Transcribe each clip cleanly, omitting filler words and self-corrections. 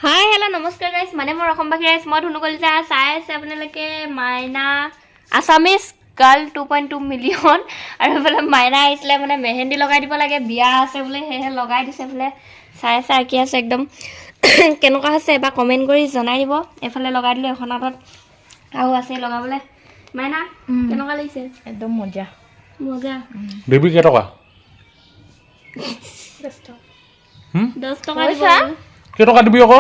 Hi hello' নমস্কাৰ guys মানে মোৰ অসমবাসী ৰাইজ মই ধুনু কলিতা চাই আছে আপোনালোকে মাইনা আছামিজ গাৰ্ল 2.2 মিলিয়ন আৰু বোলে মাইনা আহিছিলে মানে মেহেন্দি লগাই দিব লাগে বিয়া আছে বোলে সেয়েহে লগাই দিছে বোলে চাই চাই আঁকি আছে একদম কেনেকুৱা হৈছে এবাৰ কমেণ্ট কৰি জনাই দিব এফালে লগাই দিলে এখন হাতত আৰু আছে লগাবলৈ মাইনা কেনেকুৱা লাগিছে একদম মজা মজা বেবি কেই টকা 10 টকা দিব কেই টকা দিবি আকৌ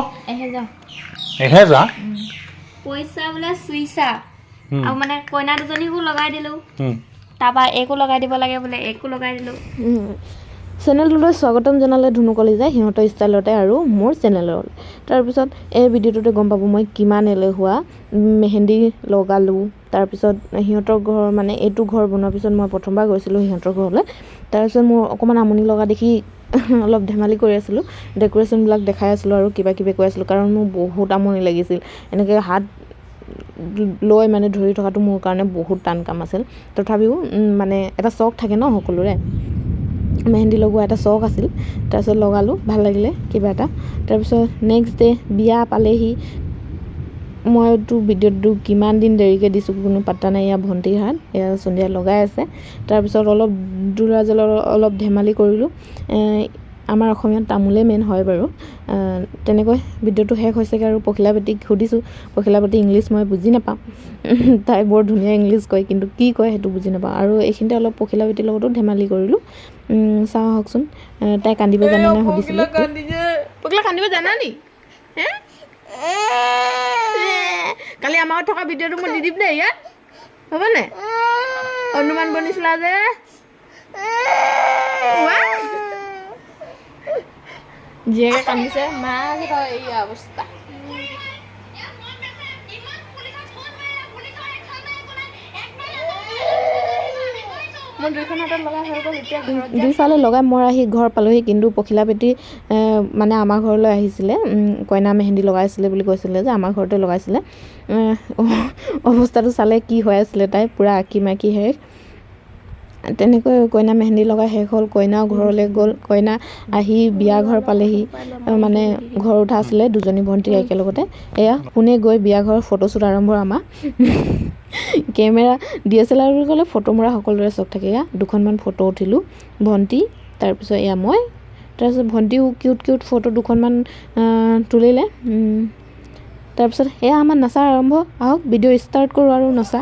1000 পইচা বোলে চুইচা আৰু মানে কইনা দুজনীকো লগাই দিলোঁ তাৰপৰা একো লগাই দিব লাগে বোলে একো লগাই দিলোঁ চেনেলটোলৈ স্বাগতম জনালে ধুনু কলিতাই সিহঁতৰ ষ্টাইলতে আৰু মোৰ চেনেলৰ তাৰপিছত এই ভিডিঅ'টোতে গম পাব মই কিমান এলেহুৱা মেহেন্দি লগালোঁ তাৰপিছত সিহঁতৰ ঘৰ মানে এইটো ঘৰ বনোৱাৰ পিছত মই প্ৰথমবাৰ গৈছিলোঁ সিহঁতৰ ঘৰলৈ তাৰপিছত মোৰ অকণমান আমনি লগা দেখি অলপ ধেমালি কৰি আছিলোঁ ডেক'ৰেশ্যনবিলাক দেখাই আছিলোঁ আৰু কিবা কিবি কৈ আছিলোঁ কাৰণ মোৰ বহুত আমনি লাগিছিল এনেকৈ হাত লৈ মানে ধৰি থকাটো মোৰ কাৰণে বহুত টান কাম আছিল তথাপিও মানে এটা চখ থাকে ন সকলোৰে মেহেন্দি লগোৱা এটা চখ আছিল তাৰপিছত লগালোঁ ভাল লাগিলে কিবা এটা তাৰপিছত নেক্সট ডে বিয়া পালেহি মইতো ভিডিঅ'টো কিমান দিন দেৰিকৈ দিছোঁ কোনো পাত্তা নাই এয়া ভণ্টিৰ হাত এয়া সন্ধিয়া লগাই আছে তাৰপিছত অলপ দূৰাজলৰ অলপ ধেমালি কৰিলোঁ আমাৰ অসমীয়াত তামোলে মেইন হয় বাৰু তেনেকৈ ভিডিঅ'টো শেষ হৈছেগৈ আৰু পখিলাবাতিক সুধিছোঁ পখিলাবাতি ইংলিছ মই বুজি নাপাওঁ তাই বৰ ধুনীয়া ইংলিছ কয় কিন্তু কি কয় সেইটো বুজি নাপাওঁ আৰু এইখিনিতে অলপ পখিলাবাতিৰ লগতো ধেমালি কৰিলোঁ চাওঁ আহকচোন তাই কান্দিব জানে নাই সুধিছিলোঁ পখিলা কান্দিব জানা নি কালি আমাৰ থকা ভিডিঅ'টো মই দি দিম দেই ইয়াত হ'বনে অনুমান বনিছিলা যে জীয়েকে কান্দিছে মাক এই অৱস্থা দুইফালে লগাই মই আহি ঘৰ পালোহি কিন্তু পখিলাপেটি মানে আমাৰ ঘৰলৈ আহিছিলে কইনা মেহেন্দি লগাইছিলে বুলি কৈছিলে যে আমাৰ ঘৰতে লগাইছিলে অৱস্থাটো চালে কি হৈ আছিলে তাই পূৰা আঁকি মাকি শেষ তেনেকৈ কইনা মেহেন্দি লগাই শেষ হ'ল কইনাও ঘৰলৈ গ'ল কইনা আহি বিয়া ঘৰ পালেহি মানে ঘৰ উঠা আছিলে দুজনী ভণ্টি একেলগতে এয়া পোনে গৈ বিয়া ঘৰৰ ফটোশ্বুট আৰম্ভ আমাৰ কেমেৰা DSLR বুলি ক'লে ফটো মৰা সকলোৰে চখ থাকে এয়া দুখনমান ফটো উঠিলোঁ ভণ্টি তাৰপিছত এয়া মই তাৰপিছত ভণ্টিও কিউট ফটো দুখনমান তুলিলে তাৰপিছত এয়া আমাৰ নচা আৰম্ভ আহক ভিডিঅ' ষ্টাৰ্ট কৰোঁ আৰু নচা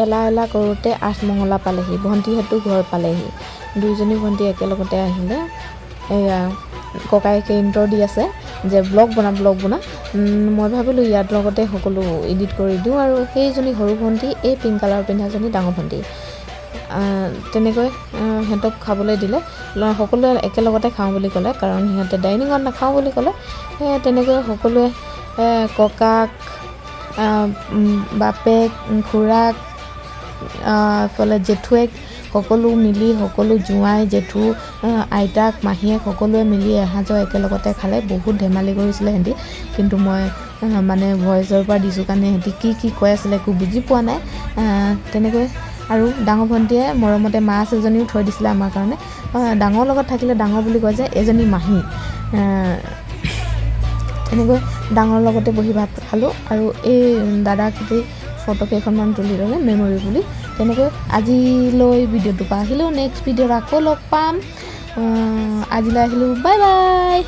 এলা কৰোঁতে আঠমঙলা পালেহি, ভণ্টিহঁতো ঘৰ পালেহি। দুইজনী ভণ্টি একেলগতে আহিলে। এয়া ককায়েকে ইণ্ট্ৰ দি আছে যে ব্লগ বনা। মই ভাবিলোঁ ইয়াৰ লগতে সকলো এডিট কৰি দিওঁ আৰু সেইজনী সৰু ভণ্টি, এই পিংক কালাৰ পিন্ধাজনী ডাঙৰ ভণ্টি। তেনেকৈ সিহঁতক খাবলৈ দিলে। সকলোৱে একেলগতে খাওঁ বুলি ক'লে, কাৰণ সিহঁতে ডাইনিঙত নাখাওঁ বুলি ক'লে। তেনেকৈ সকলোৱে ককাক, বাপেক, খুৰাক, এইফালে জেঠুৱেক সকলো মিলি, সকলো জোঁৱাই, জেঠু, আইতাক, মাহীয়েক সকলোৱে মিলি এসাঁজৰ একেলগতে খালে। বহুত ধেমালি কৰিছিলে সিহঁতি, কিন্তু মই মানে ভইচৰ পৰা দিছোঁ কাৰণে সিহঁতি কি কৈ আছিলে একো বুজি পোৱা নাই। তেনেকৈ আৰু ডাঙৰ ভণ্টীয়ে মৰমতে মাছ এজনীও থৈ দিছিলে আমাৰ কাৰণে। ডাঙৰ লগত থাকিলে ডাঙৰ বুলি কয় যে, এজনী মাহী। তেনেকৈ ডাঙৰ লগতে বহি ভাত খালোঁ আৰু এই দাদাকেইটি ফটো কেইখনমান তুলি ল'লে মেমৰি বুলি। তেনেকৈ আজিলৈ ভিডিঅ'টো পৰা আহিলোঁ। নেক্সট ভিডিঅ'ত আকৌ লগ পাম। আজিলৈ আহিলোঁ, বাই বাই।